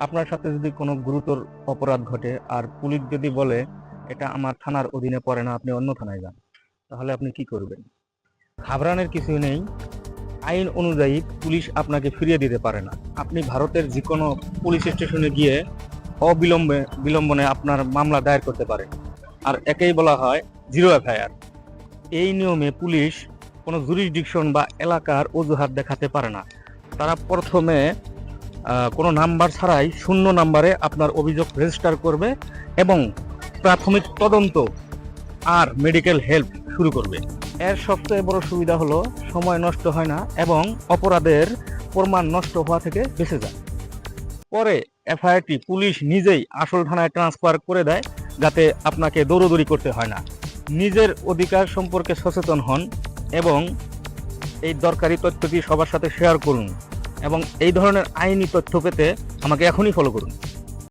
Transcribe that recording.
আপনার সাথে যদি কোনো গুরুতর অপরাধ ঘটে আর পুলিশ যদি বলে এটা আমার থানার অধীনে পড়ে না, আপনি অন্য থানায় যান, তাহলে আপনি কি করবেন? ঘাবড়ানোর কিছু নেই। আইন অনুযায়ী পুলিশ আপনাকে ফিরিয়ে দিতে পারে না। আপনি ভারতের যে কোনো পুলিশ স্টেশনে গিয়ে বিলম্বনে আপনার মামলা দায়ের করতে পারেন। আর একেই বলা হয় জিরো এফআইআর। এই নিয়মে পুলিশ কোনো জুরিসডিকশন বা এলাকার অজুহাত দেখাতে পারে না। তারা প্রথমে কোনো নাম্বার ছাড়াই শূন্য নাম্বারে আপনার অভিযোগ রেজিস্টার করবে এবং প্রাথমিক তদন্ত আর মেডিকেল হেল্প শুরু করবে। এর সবচেয়ে বড় সুবিধা হলো সময় নষ্ট হয় না এবং অপরাধের প্রমাণ নষ্ট হওয়া থেকে বেঁচে যায়। পরে এফআইআরটি পুলিশ নিজেই আসল থানায় ট্রান্সফার করে দেয়, যাতে আপনাকে দৌড়দৌড়ি করতে হয় না। নিজের অধিকার সম্পর্কে সচেতন হন এবং এই দরকারি তথ্যটি সবার সাথে শেয়ার করুন এবং এই ধরনের আইনি তথ্য পেতে আমাকে এখনই ফলো করুন।